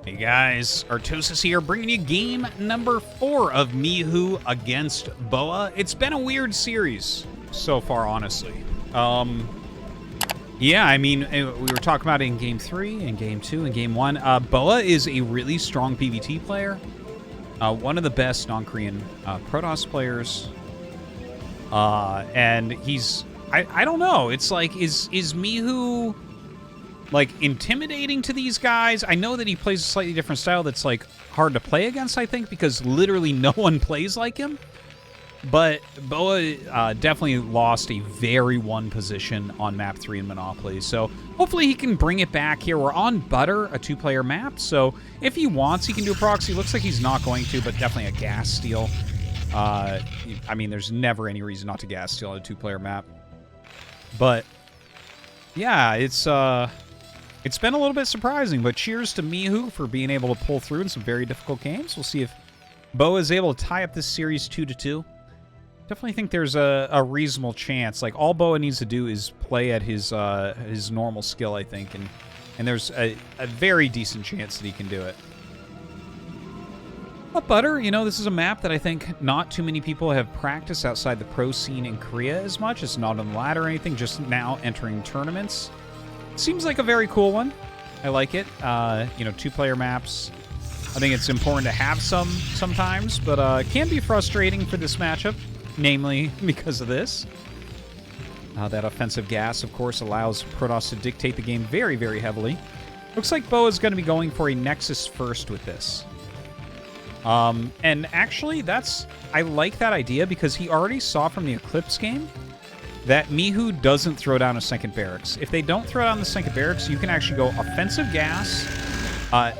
Hey guys, Artosis here, bringing you game number 4 of Mihu against Boa. It's been a weird series so far, honestly. Yeah, I mean, we were talking about it in game 3, and game 2, and game 1. Boa is a really strong PvT player. One of the best non-Korean Protoss players. And he's... I don't know. It's like, is Mihu... like, intimidating to these guys? I know that he plays a slightly different style that's, like, hard to play against, I think, because literally no one plays like him. But Boa definitely lost a very one position on map 3 in Monopoly, so hopefully he can bring it back here. We're on Butter, a 2-player map, so if he wants, he can do a proxy. Looks like he's not going to, but definitely a gas steal. I mean, there's never any reason not to gas steal on a 2-player map. But, yeah, it's been a little bit surprising, but cheers to Mihu for being able to pull through in some very difficult games. We'll see if Boa is able to tie up this series 2-2. Definitely think there's a reasonable chance. Like, all Boa needs to do is play at his normal skill, I think, and there's a very decent chance that he can do it. But Butter, you know, this is a map that I think not too many people have practiced outside the pro scene in Korea as much. It's not on the ladder or anything, just now entering tournaments. Seems like a very cool one. I like it. You know, 2-player maps. I think it's important to have some sometimes, but it can be frustrating for this matchup, namely because of this. That offensive gas, of course, allows Protoss to dictate the game very, very heavily. Looks like Boa is going to be going for a Nexus first with this. And actually, I like that idea because he already saw from the Eclipse game that Mihu doesn't throw down a second barracks. If they don't throw down the second barracks, you can actually go offensive gas,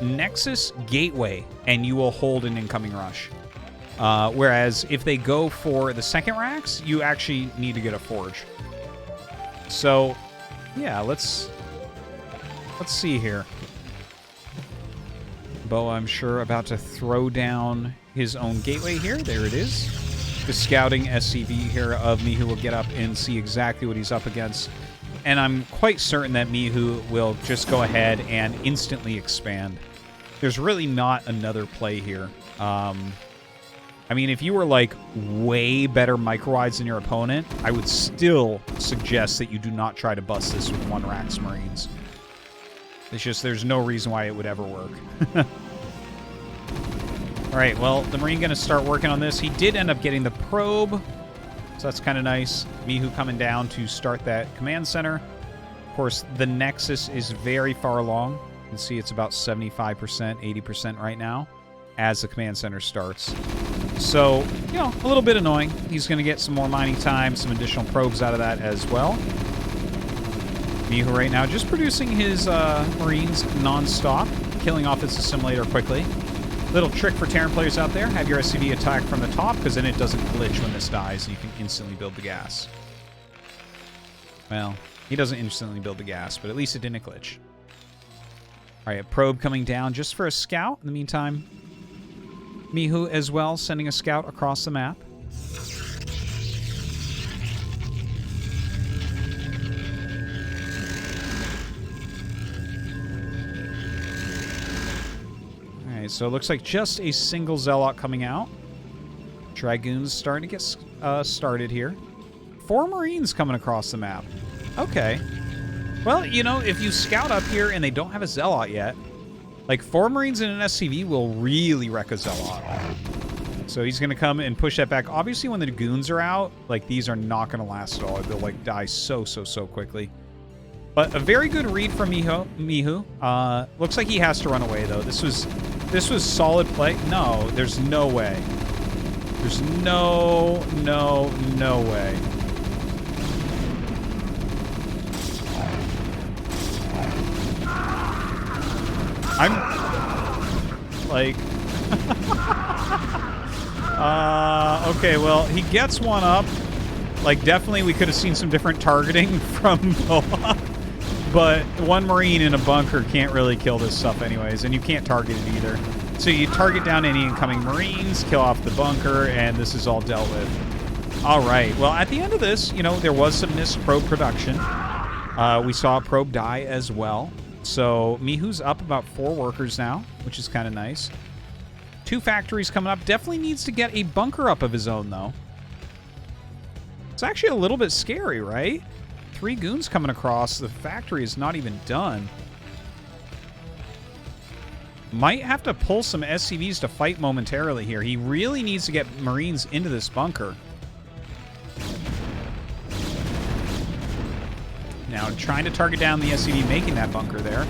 Nexus, Gateway, and you will hold an incoming rush. Whereas if they go for the second racks, you actually need to get a Forge. So, yeah, let's see here. Boa, I'm sure, about to throw down his own Gateway here. There it is. The scouting SCV here of Mihu will get up and see exactly what he's up against. And I'm quite certain that Mihu will just go ahead and instantly expand. There's really not another play here. I mean, if you were, like, way better micro-wides than your opponent, I would still suggest that you do not try to bust this with 1 Racks Marines. It's just, there's no reason why it would ever work. Alright, well, the Marine going to start working on this. He did end up getting the probe, so that's kind of nice. Mihu coming down to start that command center. Of course, the Nexus is very far along. You can see it's about 75%, 80% right now as the command center starts. So, you know, a little bit annoying. He's going to get some more mining time, some additional probes out of that as well. Mihu right now just producing his Marines non-stop, killing off its assimilator quickly. Little trick for Terran players out there, have your SCV attack from the top, because then it doesn't glitch when this dies, and you can instantly build the gas. Well, he doesn't instantly build the gas, but at least it didn't glitch. Alright, a probe coming down just for a scout. In the meantime, Mihu as well, sending a scout across the map. So it looks like just a single Zealot coming out. Dragoons starting to get started here. 4 Marines coming across the map. Okay. Well, you know, if you scout up here and they don't have a Zealot yet, like 4 Marines in an SCV will really wreck a Zealot. So he's going to come and push that back. Obviously, when the Goons are out, like, these are not going to last at all. They'll, like, die so quickly. But a very good read from Mihu. Looks like he has to run away, though. This was solid play. No, there's no way. There's no way. I'm like okay, well, he gets one up. Like, definitely we could have seen some different targeting from Boa. But 1 Marine in a bunker can't really kill this stuff anyways, and you can't target it either. So you target down any incoming Marines, kill off the bunker, and this is all dealt with. All right, well, at the end of this, you know, there was some missed probe production. We saw a probe die as well. So Mihu's up about 4 workers now, which is kind of nice. 2 factories coming up. Definitely needs to get a bunker up of his own, though. It's actually a little bit scary, right? 3 goons coming across. The factory is not even done. Might have to pull some SCVs to fight momentarily here. He really needs to get Marines into this bunker. Now trying to target down the SCV making that bunker there.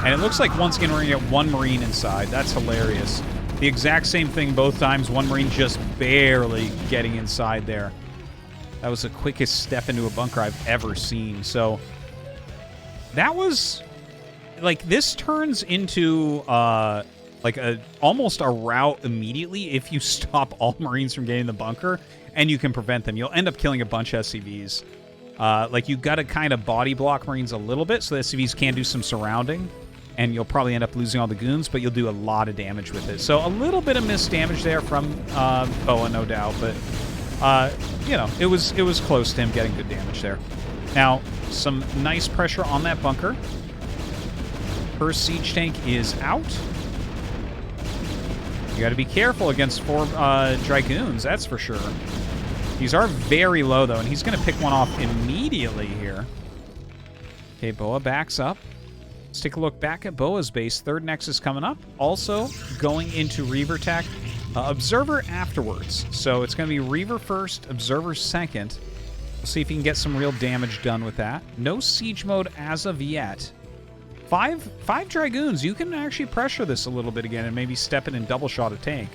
And it looks like once again we're going to get 1 Marine inside. That's hilarious. The exact same thing both times. 1 Marine just barely getting inside there. That was the quickest step into a bunker I've ever seen. So that was... like, this turns into, like, almost a rout immediately if you stop all Marines from getting in the bunker, and you can prevent them. You'll end up killing a bunch of SCVs. Like, you got to kind of body block Marines a little bit, so the SCVs can do some surrounding, and you'll probably end up losing all the goons, but you'll do a lot of damage with it. So a little bit of missed damage there from Boa, no doubt, but, you know, it was close to him getting good damage there. Now, some nice pressure on that bunker. First siege tank is out. You got to be careful against 4 Dragoons, that's for sure. These are very low, though, and he's going to pick one off immediately here. Okay, Boa backs up. Let's take a look back at Boa's base. 3rd Nexus coming up. Also going into Reaver tech. Observer afterwards. So it's going to be Reaver first, Observer second. We'll see if he can get some real damage done with that. No siege mode as of yet. 5 Dragoons. You can actually pressure this a little bit again and maybe step in and double shot a tank.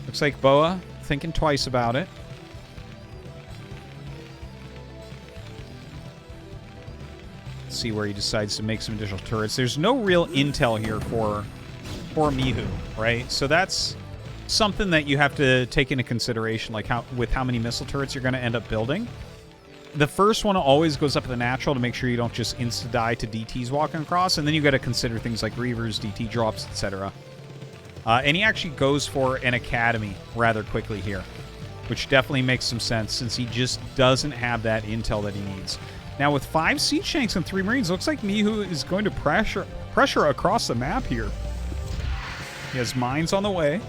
Looks like Boa thinking twice about it. Let's see where he decides to make some additional turrets. There's no real intel here for Mihu, right? So that's something that you have to take into consideration, like how many missile turrets you're going to end up building. The first one always goes up at the natural to make sure you don't just insta-die to DTs walking across, and then you got to consider things like Reavers, DT drops, etc. And he actually goes for an academy rather quickly here, which definitely makes some sense since he just doesn't have that intel that he needs. Now with 5 siege tanks and 3 Marines, looks like Mihu is going to pressure across the map here. He has mines on the way.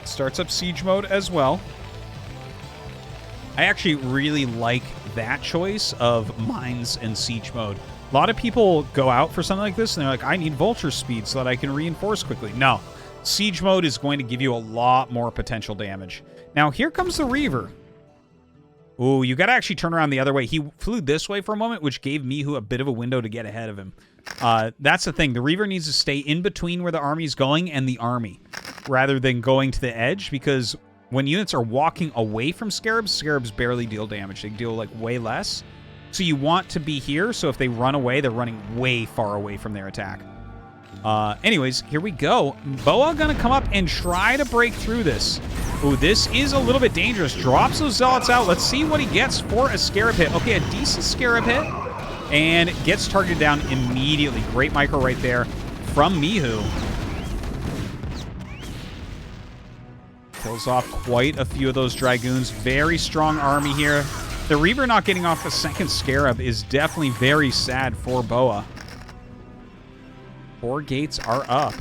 Starts up siege mode as well. I actually really like that choice of mines and siege mode. A lot of people go out for something like this, and they're like, I need vulture speed so that I can reinforce quickly. No. Siege mode is going to give you a lot more potential damage. Now, here comes the Reaver. Ooh, you got to actually turn around the other way. He flew this way for a moment, which gave Mihu a bit of a window to get ahead of him. That's the thing. The Reaver needs to stay in between where the army's going and the army, rather than going to the edge, because when units are walking away from Scarabs, Scarabs barely deal damage. They deal, like, way less. So you want to be here, so if they run away, they're running way far away from their attack. Anyways, here we go. Boa gonna come up and try to break through this. Ooh, this is a little bit dangerous. Drops those Zealots out. Let's see what he gets for a Scarab hit. Okay, a decent Scarab hit. And gets targeted down immediately. Great micro right there from Mihu. Kills off quite a few of those Dragoons. Very strong army here. The Reaver not getting off a second Scarab is definitely very sad for Boa. 4 gates are up.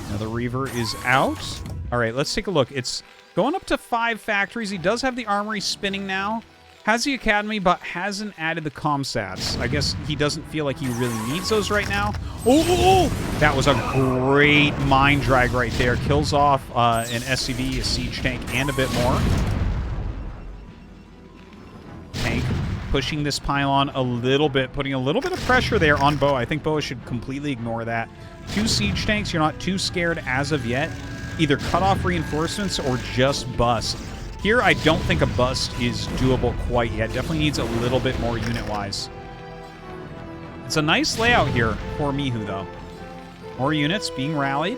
Now the Reaver is out. All right, let's take a look. It's going up to 5 factories. He does have the armory spinning now. Has the academy, but hasn't added the comm stats. I guess he doesn't feel like he really needs those right now. Oh! That was a great mine drag right there. Kills off an SCV, a siege tank, and a bit more. Tank pushing this pylon a little bit, putting a little bit of pressure there on Boa. I think Boa should completely ignore that. 2 siege tanks, you're not too scared as of yet. Either cut off reinforcements or just bust. Here, I don't think a bust is doable quite yet. Definitely needs a little bit more unit-wise. It's a nice layout here for Mihu, though. More units being rallied.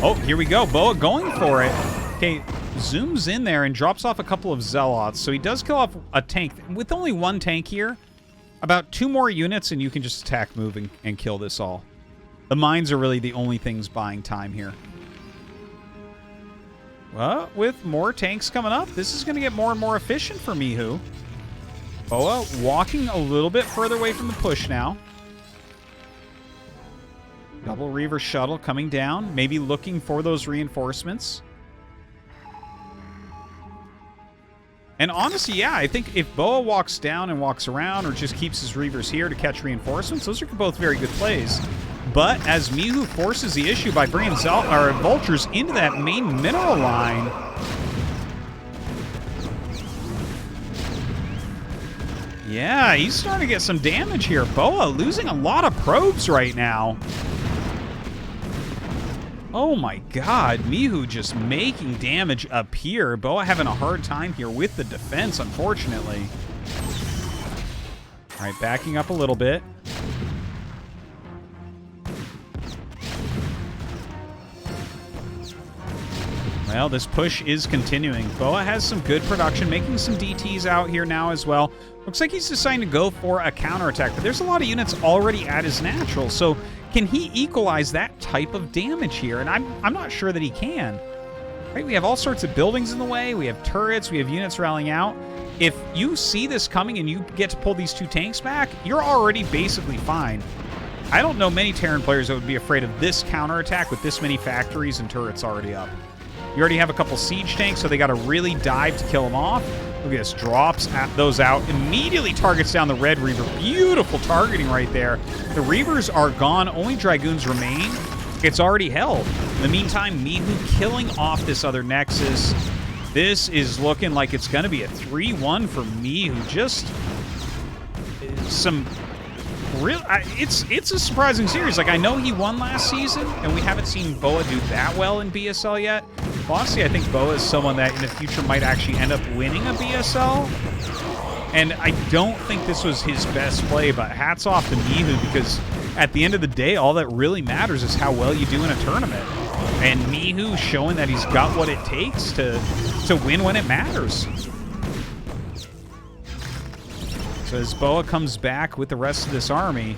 Oh, here we go. Boa going for it. Okay, zooms in there and drops off a couple of Zealots. So he does kill off a tank. With only 1 tank here, about 2 more units, and you can just attack, move, and kill this all. The mines are really the only things buying time here. Well, with more tanks coming up, this is going to get more and more efficient for Mihu. Boa walking a little bit further away from the push now. Double Reaver shuttle coming down, maybe looking for those reinforcements. And honestly, yeah, I think if Boa walks down and walks around or just keeps his Reavers here to catch reinforcements, those are both very good plays. But as Mihu forces the issue by bringing Vultures into that main mineral line... Yeah, he's starting to get some damage here. Boa losing a lot of probes right now. Oh my god, Mihu just making damage up here. Boa having a hard time here with the defense, unfortunately. All right, backing up a little bit. Well, this push is continuing. Boa has some good production, making some DTs out here now as well. Looks like he's deciding to go for a counterattack, but there's a lot of units already at his natural, so can he equalize that type of damage here? And I'm not sure that he can. Right? We have all sorts of buildings in the way. We have turrets. We have units rallying out. If you see this coming and you get to pull these 2 tanks back, you're already basically fine. I don't know many Terran players that would be afraid of this counterattack with this many factories and turrets already up. You already have a couple siege tanks, so they got to really dive to kill them off. Look at this, drops those out, immediately targets down the Red Reaver. Beautiful targeting right there. The Reavers are gone, only Dragoons remain. It's already held. In the meantime, Mihu killing off this other Nexus. This is looking like it's going to be a 3-1 for Mihu. Just some real... It's a surprising series. Like, I know he won last season, and we haven't seen Boa do that well in BSL yet. Honestly, I think Boa is someone that in the future might actually end up winning a BSL. And I don't think this was his best play, but hats off to Mihu, because at the end of the day, all that really matters is how well you do in a tournament. And Mihu showing that he's got what it takes to win when it matters. So as Boa comes back with the rest of this army,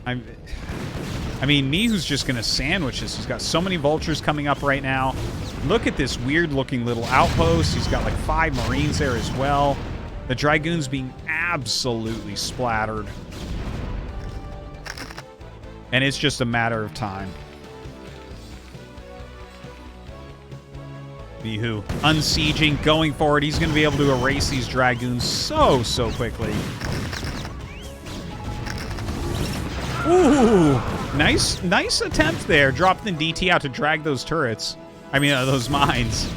I mean, Mihu's just going to sandwich this. He's got so many Vultures coming up right now. Look at this weird-looking little outpost. He's got like 5 Marines there as well. The Dragoons being absolutely splattered. And it's just a matter of time. Mihu unsieging, going forward. He's going to be able to erase these Dragoons so quickly. Ooh, nice attempt there. Dropping the DT out to drag those turrets. I mean, those mines.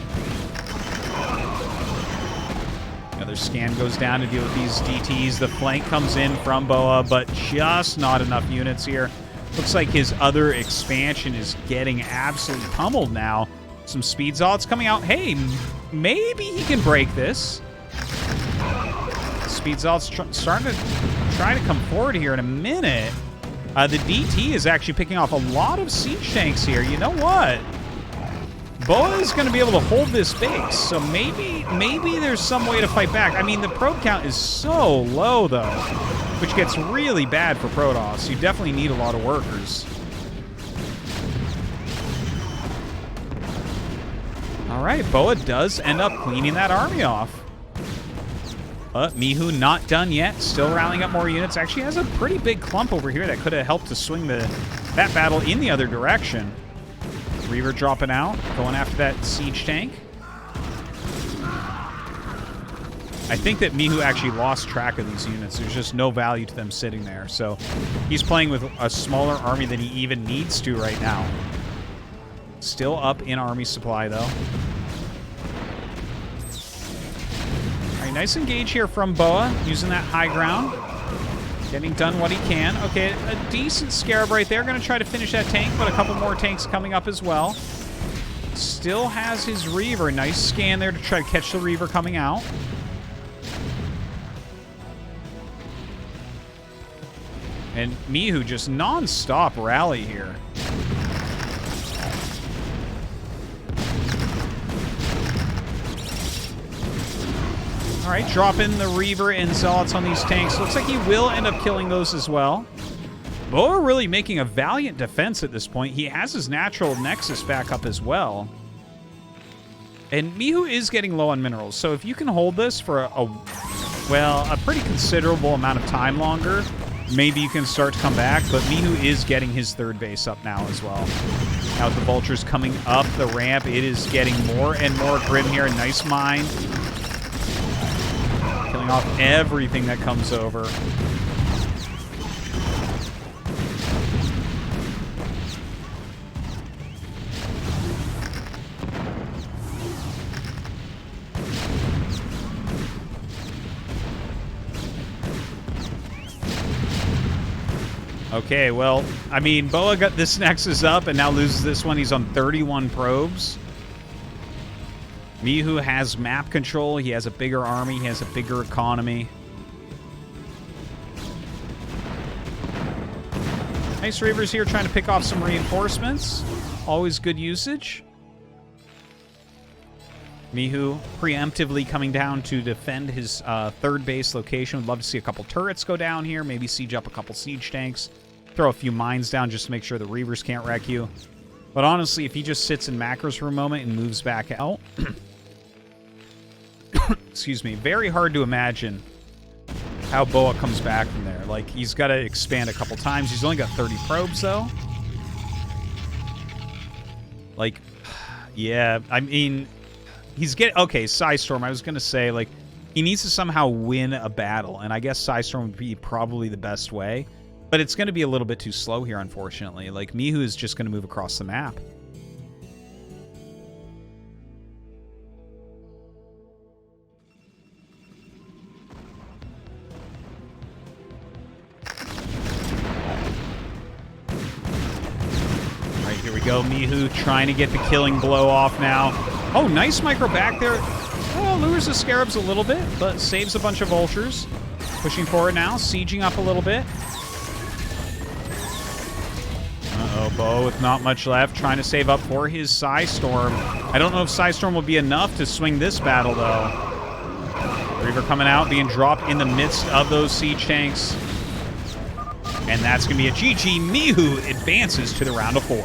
Another scan goes down to deal with these DTs. The flank comes in from Boa, but just not enough units here. Looks like his other expansion is getting absolutely pummeled now. Some speed zealots coming out. Hey, maybe he can break this. Speed zealots starting to try to come forward here in a minute. The DT is actually picking off a lot of siege tanks here. You know what? Boa is going to be able to hold this base, so maybe there's some way to fight back. I mean, the probe count is so low, though, which gets really bad for Protoss. You definitely need a lot of workers. All right, Boa does end up cleaning that army off. Mihu not done yet. Still rallying up more units. Actually has a pretty big clump over here that could have helped to swing that battle in the other direction. Reaver dropping out, going after that siege tank. I think that Mihu actually lost track of these units. There's just no value to them sitting there. So he's playing with a smaller army than he even needs to right now. Still up in army supply, though. All right, nice engage here from Boa, using that high ground. Getting done what he can. Okay, a decent Scarab right there. Going to try to finish that tank, but a couple more tanks coming up as well. Still has his Reaver. Nice scan there to try to catch the Reaver coming out. And Mihu just non-stop rally here. All right, drop in the Reaver and Zealots on these tanks. Looks like he will end up killing those as well. Boa really making a valiant defense at this point. He has his natural Nexus back up as well. And Mihu is getting low on minerals, so if you can hold this for a pretty considerable amount of time longer, maybe you can start to come back, but Mihu is getting his third base up now as well. Now with the vultures coming up the ramp, it is getting more and more grim here. Nice mine. Killing off everything that comes over. Okay, well, I mean, Boa got this Nexus up and now loses this one. He's on 31 probes. Mihu has map control. He has a bigger army. He has a bigger economy. Nice Reavers here trying to pick off some reinforcements. Always good usage. Mihu preemptively coming down to defend his third base location. Would love to see a couple turrets go down here. Maybe siege up a couple siege tanks. Throw a few mines down just to make sure the Reavers can't wreck you. But honestly, if he just sits in macros for a moment and moves back out... excuse me. Very hard to imagine how Boa comes back from there. Like, he's got to expand a couple times. He's only got 30 probes, though. Like, yeah, I mean... He's getting... Okay, Psystorm, I was going to say, like, he needs to somehow win a battle, and I guess Psystorm would be probably the best way. But it's going to be a little bit too slow here, unfortunately. Like, Mihu is just going to move across the map. All right, here we go. Mihu trying to get the killing blow off now. Oh, nice micro back there. Oh, lures the Scarabs a little bit, but saves a bunch of vultures. Pushing forward now, sieging up a little bit. Uh-oh, Bo with not much left, trying to save up for his Psystorm. I don't know if Psystorm will be enough to swing this battle, though. Reaver coming out, being dropped in the midst of those siege tanks. And that's going to be a GG. Mihu advances to the round of 4.